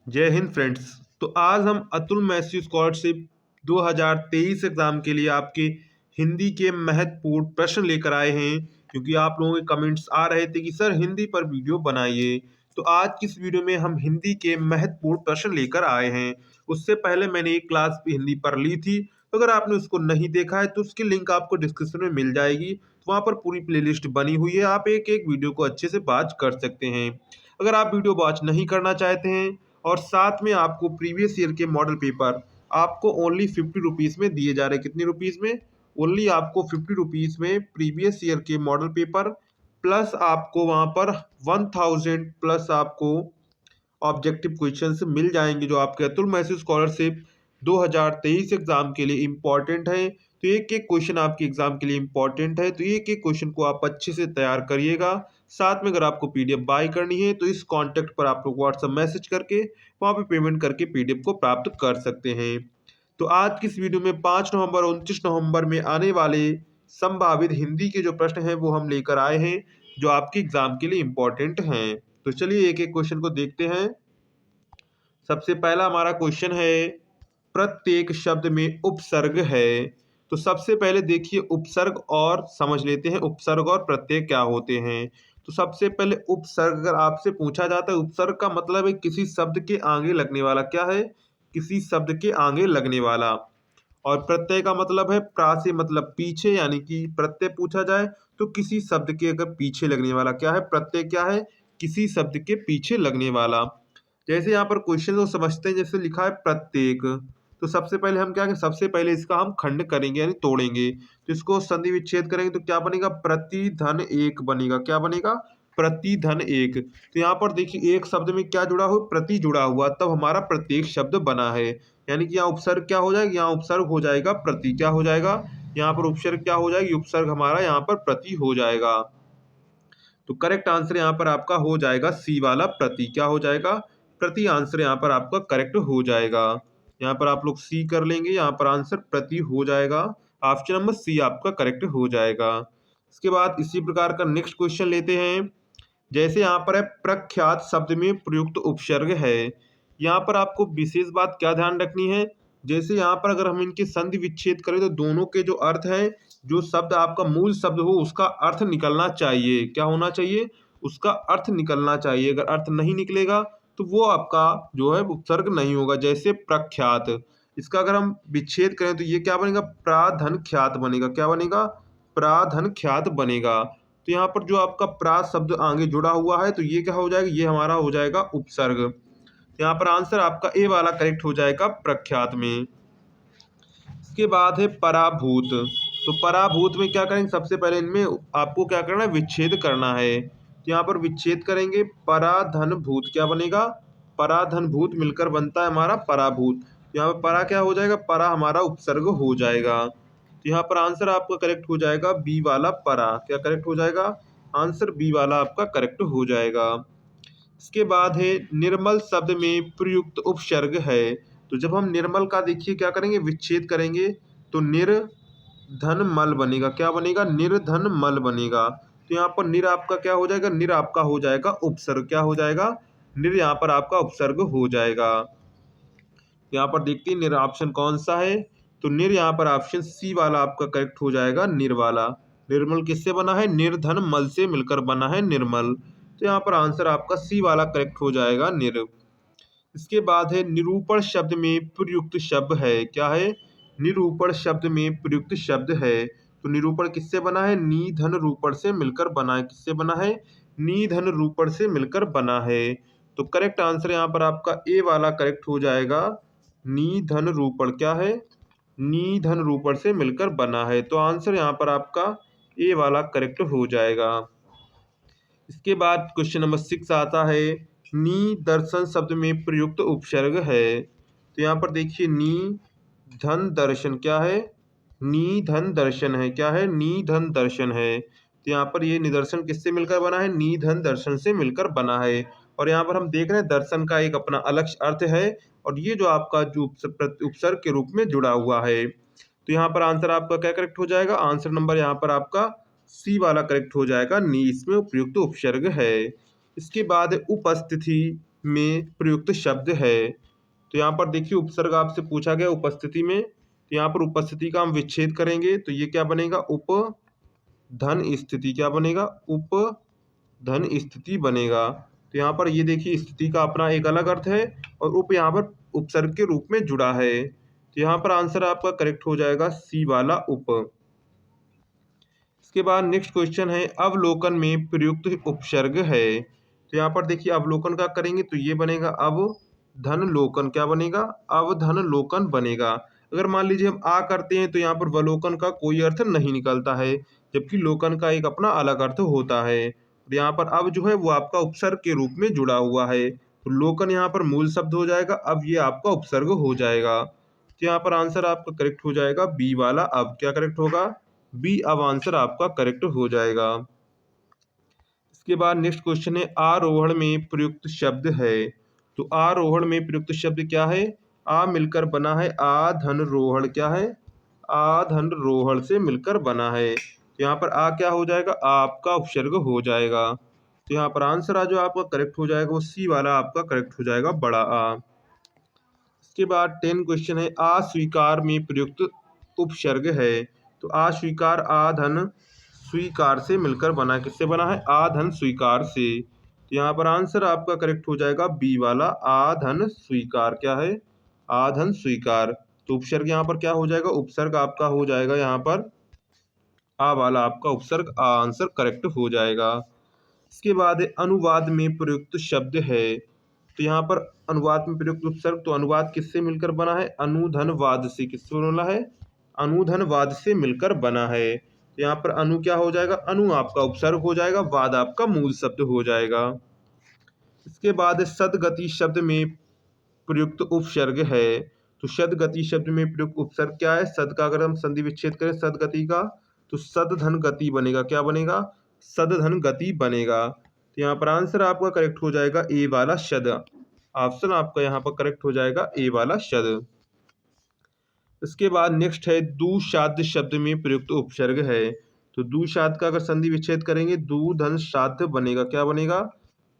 जय हिंद फ्रेंड्स। तो आज हम अतुल मैथ्यू स्कॉलरशिप 2023 एग्जाम के लिए आपके हिंदी के महत्वपूर्ण प्रश्न लेकर आए हैं, क्योंकि आप लोगों के कमेंट्स आ रहे थे कि सर हिंदी पर वीडियो बनाइए। तो आज की इस वीडियो में हम हिंदी के महत्वपूर्ण प्रश्न लेकर आए हैं। उससे पहले मैंने एक क्लास भी हिंदी पर ली थी, तो अगर आपने उसको नहीं देखा है तो उसकी लिंक आपको डिस्क्रिप्शन में मिल जाएगी। तो वहाँ पर पूरी प्लेलिस्ट बनी हुई है, आप एक एक वीडियो को अच्छे से वॉच कर सकते हैं। अगर आप वीडियो वॉच नहीं करना चाहते हैं और साथ में आपको प्रीवियस ईयर के मॉडल पेपर आपको ओनली 50 रुपीज़ में दिए जा रहे हैं। कितने रुपीज़ में? ओनली आपको 50 रुपीज़ में प्रीवियस ईयर के मॉडल पेपर प्लस आपको वहाँ पर 1000 प्लस आपको ऑब्जेक्टिव क्वेश्चंस मिल जाएंगे, जो आपके अतुल मैथ्यू स्कॉलरशिप 2023 एग्जाम के लिए इम्पॉर्टेंट है। तो एक एक क्वेश्चन आपके एग्जाम के लिए इम्पॉर्टेंट है, तो एक एक क्वेश्चन को आप अच्छे से तैयार करिएगा। साथ में अगर आपको पीडीएफ बाय करनी है तो इस कॉन्टैक्ट पर आप लोग व्हाट्सएप मैसेज करके वहाँ पे पेमेंट करके पीडीएफ को प्राप्त कर सकते हैं। तो आज की इस वीडियो में 5 नवंबर और 29 नवंबर में आने वाले संभावित हिंदी के जो प्रश्न हैं वो हम लेकर आए हैं, जो आपके एग्जाम के लिए इम्पोर्टेंट हैं। तो चलिए एक एक क्वेश्चन को देखते हैं। सबसे पहला हमारा क्वेश्चन है, प्रत्येक शब्द में उपसर्ग है। तो सबसे पहले देखिए उपसर्ग और समझ लेते हैं उपसर्ग और प्रत्यय क्या होते हैं। तो सबसे पहले उपसर्ग अगर आपसे पूछा जाता है, उपसर्ग का मतलब है किसी शब्द के आगे लगने वाला। क्या है? किसी शब्द के आगे लगने वाला। और प्रत्यय का मतलब है प्रा से मतलब पीछे, यानी कि प्रत्यय पूछा जाए तो किसी शब्द के अगर पीछे लगने वाला। क्या है? प्रत्यय क्या है? किसी शब्द के पीछे लगने वाला। जैसे यहाँ पर क्वेश्चन को समझते हैं, जैसे लिखा है प्रत्येक, तो सबसे पहले हम क्या करें, सबसे पहले इसका हम खंड करेंगे यानी तोड़ेंगे। तो इसको संधि विच्छेद करेंगे तो क्या बनेगा? प्रति धन एक बनेगा। क्या बनेगा? प्रति धन एक। तो यहाँ पर देखिए एक शब्द में क्या जुड़ा हुआ? प्रति जुड़ा हुआ, तब हमारा प्रत्येक शब्द बना है। यानी कि यहाँ उपसर्ग क्या हो जाएगा? यहाँ उपसर्ग हो जाएगा प्रति। क्या हो जाएगा? यहाँ पर उपसर्ग क्या हो जाएगी? उपसर्ग हमारा यहाँ पर प्रति हो जाएगा। तो करेक्ट आंसर यहाँ पर आपका हो जाएगा सी वाला प्रति। क्या हो जाएगा? प्रति आंसर यहाँ पर आपका करेक्ट हो जाएगा। यहाँ पर आप लोग सी कर लेंगे, यहाँ पर आंसर प्रति हो जाएगा। ऑप्शन नंबर सी आपका करेक्ट हो जाएगा। इसके बाद इसी प्रकार का नेक्स्ट क्वेश्चन लेते हैं। जैसे यहाँ पर है प्रख्यात शब्द में प्रयुक्त उपसर्ग है। यहाँ पर आपको विशेष बात क्या ध्यान रखनी है, जैसे यहाँ पर अगर हम इनके संधि विच्छेद करें तो दोनों के जो अर्थ है, जो शब्द आपका मूल शब्द हो उसका अर्थ निकलना चाहिए। क्या होना चाहिए? उसका अर्थ निकलना चाहिए। अगर अर्थ नहीं निकलेगा तो वो आपका जो है उपसर्ग नहीं होगा। जैसे प्रख्यात, इसका अगर हम विच्छेद करें तो ये क्या बनेगा? प्राधन ख्यात बनेगा। क्या बनेगा? प्राधन ख्यात बनेगा। तो यहाँ पर जो आपका प्रा शब्द आगे जुड़ा हुआ है तो ये क्या हो जाएगा? ये हमारा हो जाएगा उपसर्ग। तो यहाँ पर आंसर आपका ए वाला करेक्ट हो जाएगा प्रख्यात में। इसके बाद है पराभूत। तो पराभूत में क्या करेंगे? सबसे पहले इनमें आपको क्या करना है? विच्छेद करना है। तो यहाँ पर विच्छेद करेंगे, पराधन भूत क्या बनेगा? पराधन भूत मिलकर बनता है हमारा पराभूत। तो यहाँ पर परा क्या हो जाएगा? परा हमारा उपसर्ग हो जाएगा। तो यहाँ पर आंसर आपका करेक्ट हो जाएगा बी वाला परा। क्या करेक्ट हो जाएगा? आंसर बी वाला आपका करेक्ट हो जाएगा। इसके बाद है निर्मल शब्द में प्रयुक्त उपसर्ग है। तो जब हम निर्मल का देखिए क्या करेंगे? विच्छेद करेंगे तो निर्धन मल बनेगा। क्या बनेगा? निर्धन मल बनेगा। तो यहाँ पर निर आपका क्या हो जाएगा? निर आपका हो जाएगा उपसर्ग। क्या हो जाएगा? निर यहाँ पर आपका उपसर्ग हो जाएगा। यहाँ पर देखते हैं निर ऑप्शन कौन सा है। तो निर यहाँ पर ऑप्शन सी वाला आपका करेक्ट हो जाएगा, निर वाला। निर्मल किससे बना है? निर्धन मल से मिलकर बना है निर्मल। तो यहाँ पर आंसर आपका सी वाला करेक्ट हो जाएगा, निर। इसके बाद है निरूपण शब्द में प्रयुक्त शब्द है। क्या है? निरूपण शब्द में प्रयुक्त शब्द है। तो निरूपण किससे बना है? निधन रूपण से मिलकर बना है। किससे बना है? निधन रूपण से मिलकर बना है। तो करेक्ट आंसर यहाँ पर आपका ए वाला करेक्ट हो जाएगा, निधन रूपण। क्या है? निधन रूपण से मिलकर बना है। तो आंसर यहाँ पर आपका ए वाला करेक्ट हो जाएगा। इसके बाद क्वेश्चन नंबर 6 आता है, नी दर्शन शब्द में प्रयुक्त उपसर्ग है। तो यहाँ पर देखिए नी धन दर्शन क्या है? नी धन दर्शन है। क्या है? नी धन दर्शन है। तो यहाँ पर ये निदर्शन किससे मिलकर बना है? नी धन दर्शन से मिलकर बना है। और यहाँ पर हम देख रहे हैं दर्शन का एक अपना अलग अर्थ है, और ये जो आपका जो उपसर्ग के रूप में जुड़ा हुआ है। तो यहाँ पर आंसर आपका क्या करेक्ट हो जाएगा? आंसर नंबर यहाँ पर आपका सी वाला करेक्ट हो जाएगा, नी इसमें उपयुक्त उपसर्ग है। इसके बाद उपस्थिति में प्रयुक्त शब्द है। तो यहाँ पर देखिए उपसर्ग आपसे पूछा गया उपस्थिति में, तो यहाँ पर उपस्थिति का हम विच्छेद करेंगे तो ये क्या बनेगा, उपधन स्थिति। क्या बनेगा, उपधन स्थिति बनेगा। तो यहाँ पर ये देखिए स्थिति का अपना एक अलग अर्थ है और उप यहाँ पर उपसर्ग के रूप में जुड़ा है। तो यहाँ पर आंसर आपका करेक्ट हो जाएगा सी वाला उप। इसके बाद नेक्स्ट क्वेश्चन है अवलोकन में प्रयुक्त उपसर्ग है। तो यहाँ पर देखिए अवलोकन का करेंगे तो ये बनेगा अवधन लोकन। क्या बनेगा, अवधन लोकन बनेगा। अगर मान लीजिए हम आ करते हैं तो यहाँ पर वलोकन का कोई अर्थ नहीं निकलता है, जबकि लोकन का एक अपना अलग अर्थ होता है। और यहाँ पर अब जो है वो आपका उपसर्ग के रूप में जुड़ा हुआ है, तो लोकन यहाँ पर मूल शब्द हो जाएगा, अब ये आपका उपसर्ग हो जाएगा। तो यहाँ पर आंसर आपका करेक्ट हो जाएगा बी वाला। अब क्या करेक्ट होगा, बी। अब आंसर आपका करेक्ट हो जाएगा। इसके बाद नेक्स्ट क्वेश्चन है आरोहण में प्रयुक्त शब्द है। तो आरोहण में प्रयुक्त शब्द क्या है, आ मिलकर बना है आधन रोहण। क्या है, आधन रोहण से मिलकर बना है। तो यहाँ पर आ क्या हो जाएगा, आपका उपसर्ग हो जाएगा। तो यहाँ पर आंसर आ जो आपका करेक्ट हो जाएगा वो सी वाला आपका करेक्ट हो जाएगा, बड़ा आ। इसके बाद 10 क्वेश्चन है अस्वीकार में प्रयुक्त उपसर्ग है। तो अस्वीकार आधन स्वीकार से मिलकर बना, किससे बना है, आधन स्वीकार से। तो यहाँ पर आंसर आपका करेक्ट हो जाएगा बी वाला, आधन स्वीकार। क्या है, आधन स्वीकार। तो उपसर्ग यहाँ पर क्या हो जाएगा, उपसर्ग आपका हो जाएगा यहाँ पर आ वाला आपका उपसर्ग, आ आंसर करेक्ट हो जाएगा। इसके बाद अनुवाद में प्रयुक्त शब्द है। तो यहाँ पर अनुवाद में प्रयुक्त उपसर्ग, तो अनुवाद किससे मिलकर बना है, अनुधनवाद से। किससे बना है, अनुधनवाद से मिलकर बना है। तो यहाँ पर अनु क्या हो जाएगा, अनु आपका उपसर्ग हो जाएगा, वाद आपका मूल शब्द हो जाएगा। इसके बाद सदगति शब्द में प्रयुक्त उपसर्ग है। तो सदगति शब्द में प्रयुक्त उपसर्ग क्या है, सद का अगर हम संधि विच्छेद करें सदगति का तो सदधन गति बनेगा। क्या बनेगा, सदधन गति बनेगा। तो यहाँ पर आंसर आपका करेक्ट हो जाएगा ए वाला शद। ऑप्शन आपका यहाँ पर करेक्ट हो जाएगा ए वाला शद। इसके बाद नेक्स्ट है दुशाद्य शब्द में प्रयुक्त उपसर्ग है। तो दुशाद्य का अगर संधि विच्छेद करेंगे दूधन साध्य बनेगा। क्या बनेगा,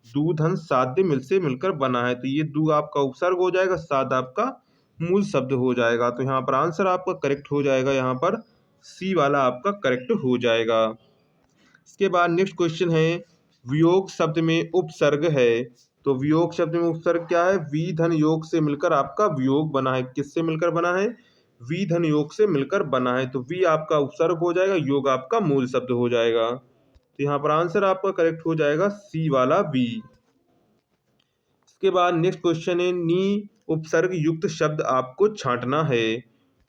दूधन साध्य मिल से मिलकर बना है। तो ये दू आपका उपसर्ग हो जाएगा, साध आपका मूल शब्द हो जाएगा। तो यहाँ पर आंसर आपका करेक्ट हो जाएगा, यहाँ पर सी वाला आपका करेक्ट हो जाएगा। इसके बाद नेक्स्ट क्वेश्चन है वियोग शब्द में उपसर्ग है। तो वियोग शब्द में उपसर्ग क्या है, वी धन योग से मिलकर आपका वियोग बना है। किससे मिलकर बना है, वी धन योग से मिलकर बना है। तो वी आपका उपसर्ग हो जाएगा, योग आपका मूल शब्द हो जाएगा। तो यहाँ पर आंसर आपका करेक्ट हो जाएगा सी वाला बी। इसके बाद नेक्स्ट क्वेश्चन है नी उपसर्ग युक्त शब्द आपको छांटना है।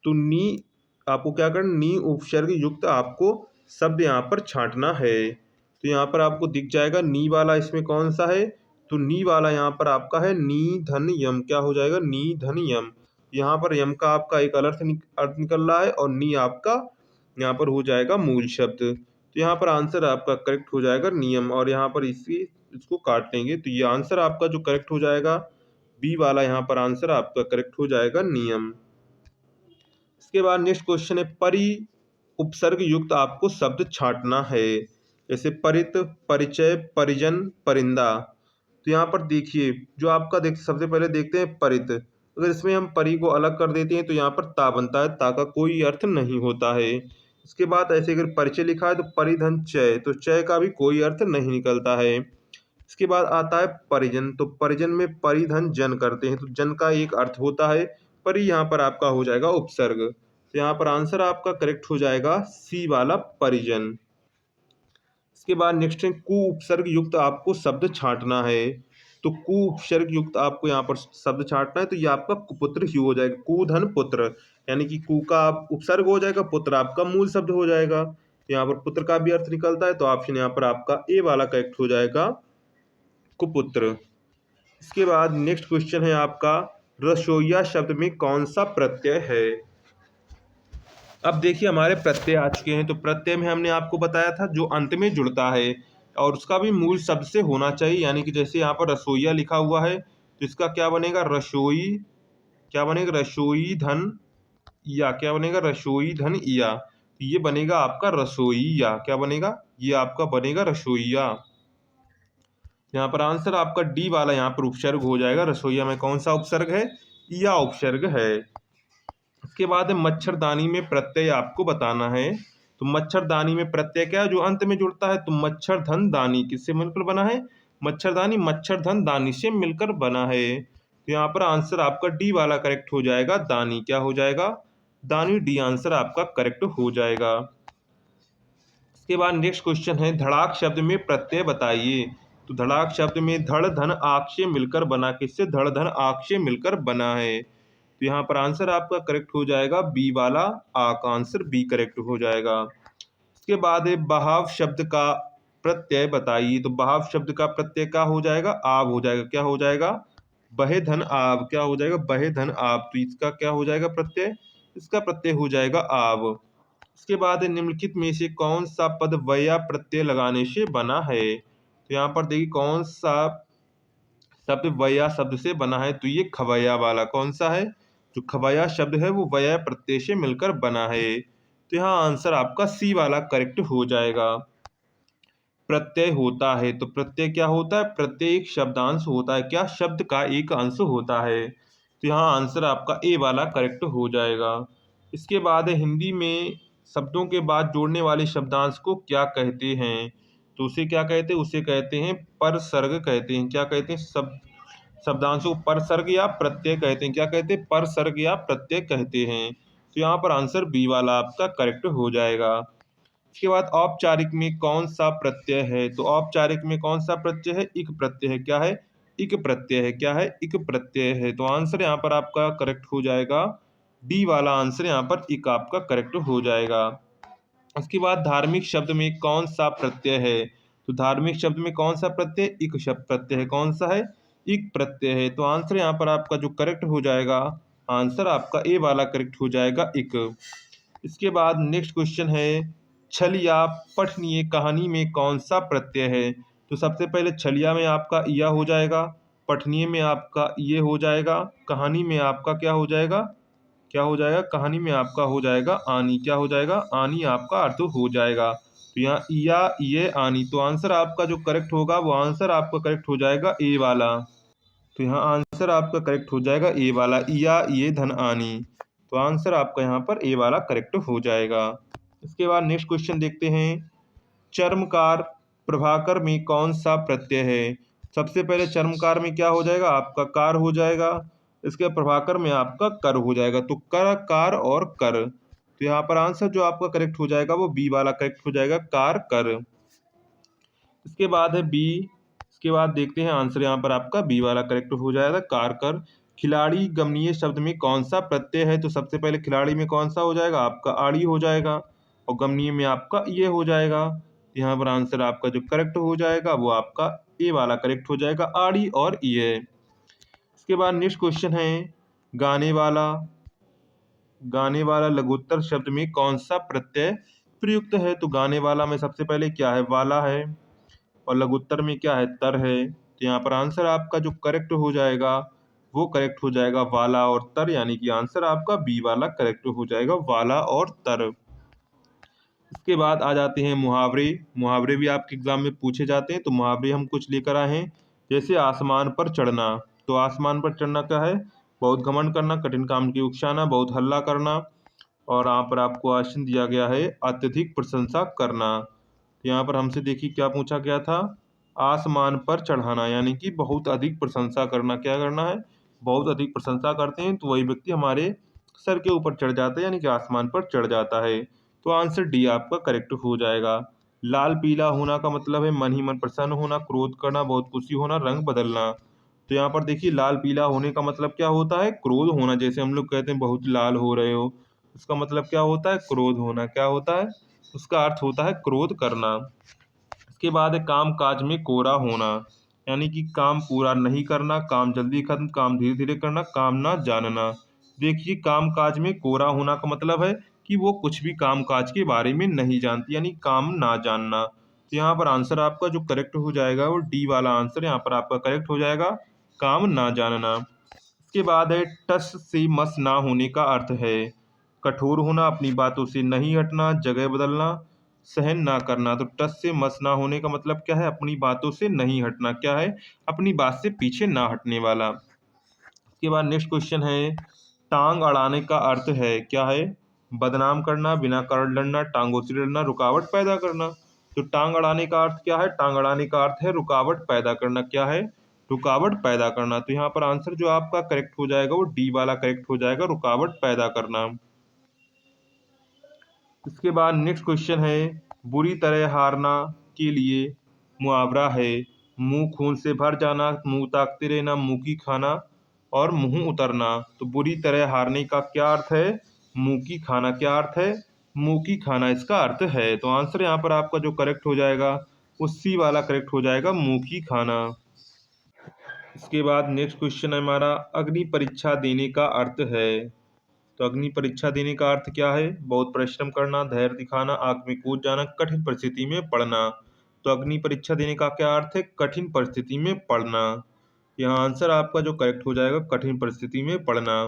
तो नी आपको क्या करना, नी उपसर्ग युक्त आपको शब्द यहाँ पर छांटना है। तो यहाँ पर आपको दिख जाएगा नी वाला इसमें कौन सा है, तो नी वाला यहाँ पर आपका है नी धन यम। क्या हो जाएगा, नी धन यम। यहाँ पर यम का आपका एक अलग अर्थ निकल रहा है और नी आपका यहाँ पर हो जाएगा मूल शब्द। तो यहाँ पर आंसर आपका करेक्ट हो जाएगा नियम, और यहाँ पर इसको काट लेंगे तो ये आंसर आपका जो करेक्ट हो जाएगा बी वाला, यहाँ पर आंसर आपका करेक्ट हो जाएगा नियम। इसके बाद नेक्स्ट क्वेश्चन है परि उपसर्ग युक्त आपको शब्द छांटना है। जैसे परित, परिचय, परिजन, परिंदा। तो यहाँ पर देखिए जो आपका सबसे पहले देखते हैं परित। अगर इसमें हम परि को अलग कर देते हैं तो यहाँ पर ता बनता है, ता का कोई अर्थ नहीं होता है। इसके बाद ऐसे अगर परिचय लिखा है तो परिधन चय, तो चय का भी कोई अर्थ नहीं निकलता है। इसके बाद आता है परिजन। तो परिजन में परिधन जन करते हैं तो जन का एक अर्थ होता है, पर यहाँ पर आपका हो जाएगा उपसर्ग। तो यहाँ पर आंसर आपका करेक्ट हो जाएगा सी वाला परिजन। इसके बाद नेक्स्ट है कु उपसर्ग युक्त आपको शब्द छांटना है। तो कु उपसर्ग युक्त आपको यहाँ पर शब्द छांटना है, तो ये आपका कुपुत्र ही हो जाएगा, कुधन पुत्र। यानी कि कु का उपसर्ग हो जाएगा, पुत्र आपका मूल शब्द हो जाएगा। यहाँ पर पुत्र का भी अर्थ निकलता है, तो ऑप्शन यहाँ पर आपका ए वाला करेक्ट हो जाएगा, कुपुत्र। इसके बाद नेक्स्ट क्वेश्चन है आपका रसोइया शब्द में कौन सा प्रत्यय है। अब देखिए हमारे प्रत्यय आ चुके हैं। तो प्रत्यय में हमने आपको बताया था जो अंत में जुड़ता है और उसका भी मूल शब्द से होना चाहिए। यानी कि जैसे यहाँ पर रसोइया लिखा हुआ है तो इसका क्या बनेगा, रसोई। क्या बनेगा, रसोई धन या। क्या बनेगा, रसोई धन या। तो ये बनेगा आपका रसोईया। क्या बनेगा, ये आपका बनेगा रसोईया। यहाँ पर आंसर आपका डी वाला यहाँ पर उपसर्ग हो जाएगा। रसोईया में कौन सा उपसर्ग है? या उपसर्ग है। इसके बाद है मच्छरदानी में प्रत्यय आपको बताना है। तो मच्छरदानी में प्रत्यय क्या है? जो अंत में जुड़ता है। तो मच्छरधन दानी किससे मिलकर बना है? मच्छरदानी मच्छरधन दानी से मिलकर बना है। तो यहाँ पर आंसर आपका डी वाला करेक्ट हो जाएगा। दानी क्या हो जाएगा? दानी। डी आंसर आपका करेक्ट हो जाएगा। इसके बाद नेक्स्ट क्वेश्चन है धड़ाक शब्द में प्रत्यय बताइए। तो धड़ाक शब्द में धड़ धन आक से मिलकर बना। किससे? धड़ धन आक से मिलकर बना है। तो यहाँ पर आंसर आपका करेक्ट हो जाएगा बी वाला आक। आंसर बी करेक्ट हो जाएगा। इसके बाद है बहाव शब्द का प्रत्यय बताइए। तो बहाव शब्द का प्रत्यय क्या हो जाएगा? आब हो जाएगा। क्या हो जाएगा? बहे धन आब। क्या हो जाएगा? बहे धन आब। तो इसका क्या हो जाएगा प्रत्यय? इसका प्रत्यय हो जाएगा आब। इसके बाद निम्नलिखित में से कौन सा पद वया प्रत्यय लगाने से बना है? तो यहाँ पर देखिए कौन सा शब्द वया शब्द से बना है। तो ये खवैया वाला कौन सा है? जो खवैया शब्द है वो वया प्रत्यय से मिलकर बना है। तो यहाँ आंसर आपका सी वाला करेक्ट हो जाएगा। प्रत्यय होता है। तो प्रत्यय क्या होता है? प्रत्यय एक शब्दांश होता है। क्या? शब्द का एक अंश होता है। तो यहाँ आंसर आपका ए वाला करेक्ट हो जाएगा। इसके बाद हिंदी में शब्दों के बाद जोड़ने वाले शब्दांश को क्या कहते हैं? तो उसे क्या कहते हैं? उसे कहते हैं परसर्ग कहते हैं। क्या कहते हैं? शब्दांशों को परसर्ग या प्रत्यय कहते हैं। क्या कहते हैं? परसर्ग या प्रत्यय कहते हैं। तो यहाँ पर आंसर बी वाला आपका करेक्ट हो जाएगा। इसके बाद औपचारिक में कौन सा प्रत्यय है? तो औपचारिक में कौन सा प्रत्यय है? इक प्रत्यय है। क्या है? इक प्रत्यय है। क्या है? इक प्रत्यय है। तो आंसर यहाँ पर आपका करेक्ट हो जाएगा डी वाला। आंसर यहाँ पर इक आपका करेक्ट हो जाएगा। उसके बाद धार्मिक शब्द में कौन सा प्रत्यय है? तो धार्मिक शब्द में कौन सा प्रत्यय? इक शब्द प्रत्यय है। कौन सा है? इक प्रत्यय है। तो आंसर यहाँ पर आपका जो करेक्ट हो जाएगा, आंसर आपका ए वाला करेक्ट हो जाएगा इक। इसके बाद नेक्स्ट क्वेश्चन है छलिया पठनीय कहानी में कौन सा प्रत्यय है? तो सबसे पहले छलिया में आपका या हो जाएगा, पठनीय में आपका ये हो जाएगा, कहानी में आपका क्या हो जाएगा? क्या हो जाएगा? कहानी में आपका हो जाएगा आनी। क्या हो जाएगा? आनी आपका अर्थ हो जाएगा। तो यहाँ या ये आनी। तो आंसर आपका जो करेक्ट होगा वो आंसर आपका करेक्ट हो जाएगा ए वाला। तो यहाँ आंसर आपका करेक्ट हो जाएगा ए वाला, या ये धन आनी। तो आंसर आपका यहाँ पर ए वाला करेक्ट हो जाएगा। इसके बाद नेक्स्ट क्वेश्चन देखते हैं चर्मकार प्रभाकर में कौन सा प्रत्यय है? सबसे पहले चर्मकार में क्या हो जाएगा? आपका कार हो जाएगा। इसके प्रभाकर में आपका कर हो जाएगा। तो कर, कार और कर। तो यहाँ पर आंसर जो आपका करेक्ट हो जाएगा वो बी वाला करेक्ट हो जाएगा, कार कर। इसके बाद है बी। इसके बाद देखते हैं आंसर यहाँ पर आपका बी वाला करेक्ट हो जाएगा, कार कर। खिलाड़ी गमनीय शब्द में कौन सा प्रत्यय है? तो सबसे पहले खिलाड़ी में कौन सा हो जाएगा? आपका आड़ी हो जाएगा। और गमनीय में आपका ये हो जाएगा। यहाँ पर आंसर आपका जो करेक्ट हो जाएगा वो आपका ए वाला करेक्ट हो जाएगा, आड़ी और ये। इसके बाद नेक्स्ट क्वेश्चन है गाने वाला। गाने वाला लघुत्तर शब्द में कौन सा प्रत्यय प्रयुक्त है? तो गाने वाला में सबसे पहले क्या है? वाला है। और लघुत्तर में क्या है? तर है। तो यहाँ पर आंसर आपका जो करेक्ट हो जाएगा वो करेक्ट हो जाएगा वाला और तर, यानी कि आंसर आपका बी वाला करेक्ट हो जाएगा, वाला और तर। इसके बाद आ जाते हैं मुहावरे। मुहावरे भी आपके एग्जाम में पूछे जाते हैं। तो मुहावरे हम कुछ लेकर आए हैं, जैसे आसमान पर चढ़ना। तो आसमान पर चढ़ना क्या है? बहुत घमंड करना, कठिन काम की उकसाना, बहुत हल्ला करना। और यहाँ पर आपको आसन दिया गया है अत्यधिक प्रशंसा करना। यहाँ पर हमसे देखिए क्या पूछा गया था? आसमान पर चढ़ाना, यानी कि बहुत अधिक प्रशंसा करना। क्या करना है? बहुत अधिक प्रशंसा करते हैं तो वही व्यक्ति हमारे सर के ऊपर चढ़ जाता है, यानी कि आसमान पर चढ़ जाता है। तो आंसर डी आपका करेक्ट हो जाएगा। लाल पीला होना का मतलब है मन ही मन प्रसन्न होना, क्रोध करना, बहुत खुशी होना, रंग बदलना। तो यहाँ पर देखिए लाल पीला होने का मतलब क्या होता है? क्रोध होना। जैसे हम लोग कहते हैं बहुत लाल हो रहे हो, उसका मतलब क्या होता है? क्रोध होना। क्या होता है? उसका अर्थ होता है क्रोध करना। इसके बाद है काम काज में कोरा होना, यानी कि काम पूरा नहीं करना, काम जल्दी खत्म, काम धीरे धीरे करना, काम ना जानना। देखिए काम काज में कोरा होना का मतलब है कि वो कुछ भी काम काज के बारे में नहीं जानती, यानी काम ना जानना। तो यहाँ पर आंसर आपका जो करेक्ट हो जाएगा वो डी वाला आंसर यहाँ पर आपका करेक्ट हो जाएगा, काम ना जानना। इसके बाद है टस से मस ना होने का अर्थ है कठोर होना, अपनी बातों से नहीं हटना, जगह बदलना, सहन ना करना। तो टस से मस ना होने का मतलब क्या है? अपनी बातों से नहीं हटना। क्या है? अपनी बात से पीछे ना हटने वाला। इसके बाद नेक्स्ट क्वेश्चन है, टांग अड़ाने का अर्थ है क्या है? बदनाम करना, बिना कारण लड़ना, टांगों से लड़ना, रुकावट पैदा करना। तो टांग अड़ाने का अर्थ क्या है? टांग अड़ाने का अर्थ है रुकावट पैदा करना। क्या है? रुकावट पैदा करना। तो यहाँ पर आंसर जो आपका करेक्ट हो जाएगा वो डी वाला करेक्ट हो जाएगा, रुकावट पैदा करना। इसके बाद नेक्स्ट क्वेश्चन है, बुरी तरह हारना के लिए मुहावरा है, मुंह खून से भर जाना, मुंह ताकते रहना, मुंह की खाना और मुंह उतरना। तो बुरी तरह हारने का क्या अर्थ है? मुंह की खाना। क्या अर्थ है? मुंह की खाना इसका अर्थ है। तो आंसर यहाँ पर आपका जो करेक्ट हो जाएगा वो सी वाला करेक्ट हो जाएगा, मुंह की खाना। इसके बाद नेक्स्ट क्वेश्चन है हमारा, अग्नि परीक्षा देने का अर्थ है। तो अग्नि परीक्षा देने का अर्थ क्या है? बहुत परिश्रम करना, धैर्य दिखाना, आग में कूद जाना, कठिन परिस्थिति में पड़ना। तो अग्नि परीक्षा देने का क्या अर्थ है? कठिन परिस्थिति में पड़ना। यहाँ आंसर आपका जो करेक्ट हो जाएगा, कठिन परिस्थिति में पड़ना।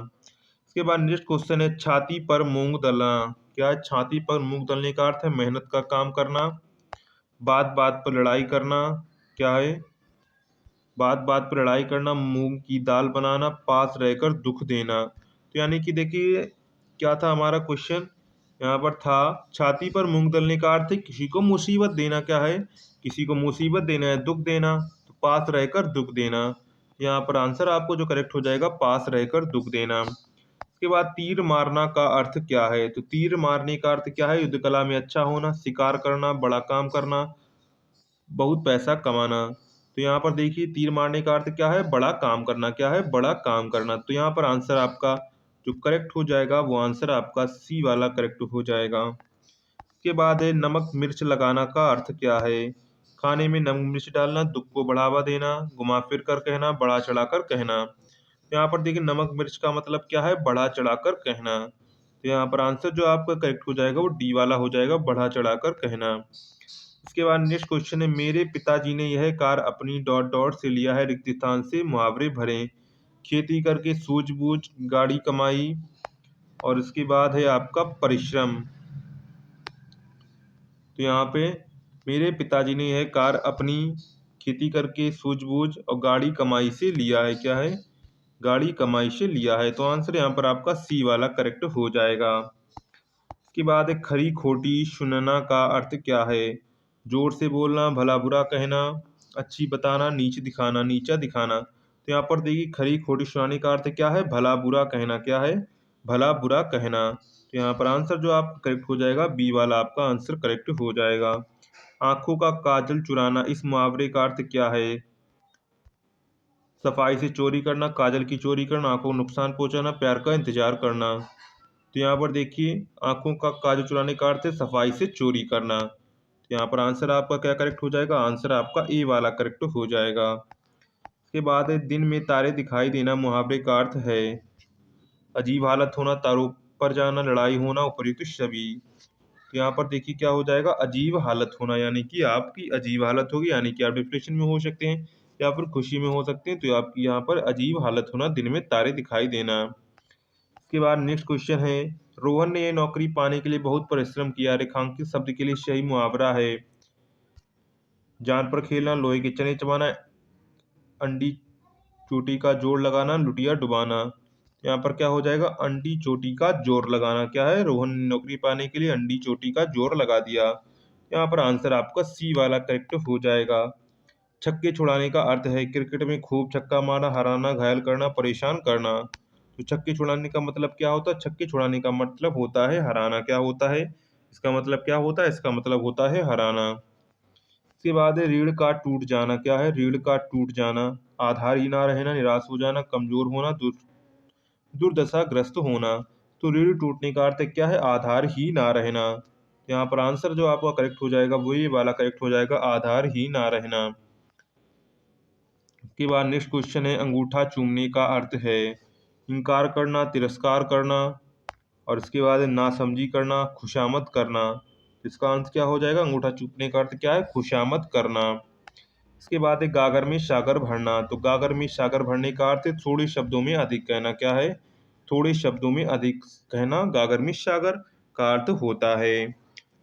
इसके बाद नेक्स्ट क्वेश्चन है, छाती पर मूंग दलना। क्या है? छाती पर मूंग दलने का अर्थ है मेहनत का काम करना, बात बात पर लड़ाई करना। क्या है? बात बात पर लड़ाई करना, मूंग की दाल बनाना, पास रहकर दुख देना। तो यानी कि देखिए क्या था हमारा क्वेश्चन, यहाँ पर था छाती पर मूंग दलने का अर्थ है किसी को मुसीबत देना। क्या है? किसी को मुसीबत देना है, दुख देना। तो पास रहकर दुख देना। यहाँ पर आंसर आपको जो करेक्ट हो जाएगा, पास रहकर दुख देना। इसके बाद तीर मारना का अर्थ क्या है? तो तीर मारने का अर्थ क्या है? युद्ध कला में अच्छा होना, शिकार करना, बड़ा काम करना, बहुत पैसा कमाना। तो यहाँ पर देखिए तीर मारने का अर्थ क्या है? बड़ा काम करना। क्या है? बड़ा काम करना। तो यहाँ पर आंसर आपका जो करेक्ट हो जाएगा वो आंसर आपका सी वाला करेक्ट हो जाएगा। इसके बाद है, नमक मिर्च लगाना का अर्थ क्या है? खाने में नमक मिर्च डालना, दुख को बढ़ावा देना, घुमा फिर कर कहना, बढ़ा चढ़ा कर कहना। तो यहाँ पर देखिए नमक मिर्च का मतलब क्या है? बढ़ा चढ़ा कर कहना। तो यहाँ पर आंसर जो आपका करेक्ट हो जाएगा वो डी वाला हो जाएगा, बढ़ा चढ़ा कर कहना। इसके बाद नेक्स्ट क्वेश्चन है, मेरे पिताजी ने यह कार अपनी डॉट डॉट से लिया है, रिक्त स्थान से मुहावरे भरें। खेती करके सूझबूझ, गाड़ी कमाई और इसके बाद है आपका परिश्रम। तो यहाँ पे मेरे पिताजी ने यह कार अपनी खेती करके सूझबूझ और गाड़ी कमाई से लिया है। क्या है? गाड़ी कमाई से लिया है। तो आंसर यहाँ पर आपका सी वाला करेक्ट हो जाएगा। इसके बाद है, खरी खोटी सुनना का अर्थ क्या है? जोर से बोलना, भला बुरा कहना, अच्छी बताना, नीच दिखाना, नीचा दिखाना। तो यहाँ पर देखिए खरी खोटी सुनाने का अर्थ क्या है? भला बुरा कहना। क्या है? भला बुरा कहना। तो यहाँ पर आंसर जो आप करेक्ट हो जाएगा, बी वाला आपका आंसर करेक्ट हो जाएगा। आंखों का काजल चुराना, इस मुहावरे का अर्थ क्या है? सफाई से चोरी करना, काजल की चोरी करना, आंखों को नुकसान पहुंचाना, प्यार का इंतजार करना। तो यहाँ पर देखिए आंखों का काजल चुराने का अर्थ है सफाई से चोरी करना। तो यहाँ पर आंसर आपका क्या करेक्ट हो जाएगा? आंसर आपका ए वाला करेक्ट हो जाएगा। इसके बाद है, दिन में तारे दिखाई देना, मुहावरे का अर्थ है अजीब हालत होना, तारों पर जाना, लड़ाई होना, उपयुक्त छवि। तो यहाँ पर देखिए क्या हो जाएगा? अजीब हालत होना, यानी कि आपकी अजीब हालत होगी, यानी कि आप डिप्रेशन में हो सकते हैं या फिर खुशी में हो सकते हैं। तो आपकी यहाँ पर अजीब हालत होना, दिन में तारे दिखाई देना। इसके बाद नेक्स्ट क्वेश्चन है, रोहन ने यह नौकरी पाने के लिए बहुत परिश्रम किया, रेखांकित शब्द के लिए सही मुहावरा है जान पर खेलना, लोहे के चने चबाना, अंडी चोटी का जोर लगाना, लुटिया डुबाना। यहाँ पर क्या हो जाएगा? अंडी चोटी का जोर लगाना। क्या है? रोहन ने नौकरी पाने के लिए अंडी चोटी का जोर लगा दिया। यहाँ पर आंसर आपका सी वाला करेक्ट हो जाएगा। छक्के छुड़ाने का अर्थ है क्रिकेट में खूब छक्का मारना, हराना, घायल करना, परेशान करना। तो छक्के छुड़ाने का मतलब क्या होता है? छक्के छुड़ाने का मतलब होता है हराना। क्या होता है? इसका मतलब क्या होता है? इसका मतलब होता है हराना। इसके बाद है, रीढ़ का टूट जाना। क्या है? रीढ़ का टूट जाना, आधार ही ना रहना, निराश हो जाना, कमजोर होना, दुर्दशाग्रस्त होना। तो रीढ़ टूटने का अर्थ क्या है? आधार ही ना रहना। यहाँ पर आंसर जो आपका करेक्ट हो जाएगा वो ये वाला करेक्ट हो जाएगा, आधार ही ना रहना। के बाद नेक्स्ट क्वेश्चन है, अंगूठा चूमने का अर्थ है इनकार करना, तिरस्कार करना और इसके बाद है नासमझी करना, खुशामद करना। इसका अंत क्या हो जाएगा? अंगूठा चूमने का अर्थ क्या है? खुशामद करना। इसके बाद है गागर में सागर भरना। तो गागर में सागर भरने का अर्थ है थोड़े शब्दों में अधिक कहना। क्या है? थोड़े शब्दों में अधिक कहना, गागर में सागर का अर्थ होता है।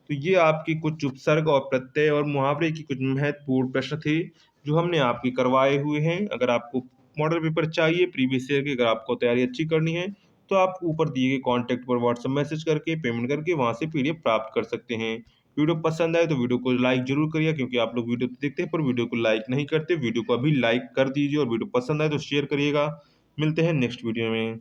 तो ये आपके कुछ उपसर्ग और प्रत्यय और मुहावरे की कुछ महत्वपूर्ण प्रश्न थे जो हमने आपके करवाए हुए हैं। अगर आपको मॉडल पेपर चाहिए प्रीवियस ईयर की, अगर आपको तैयारी अच्छी करनी है, तो आप ऊपर दिए गए कॉन्टैक्ट पर व्हाट्सएप मैसेज करके पेमेंट करके वहाँ से पीडीएफ प्राप्त कर सकते हैं। वीडियो पसंद आए तो वीडियो को लाइक जरूर करिए, क्योंकि आप लोग वीडियो तो देखते हैं पर वीडियो को लाइक नहीं करते। वीडियो को अभी लाइक कर दीजिए और वीडियो पसंद आए तो शेयर करिएगा। मिलते हैं नेक्स्ट वीडियो में।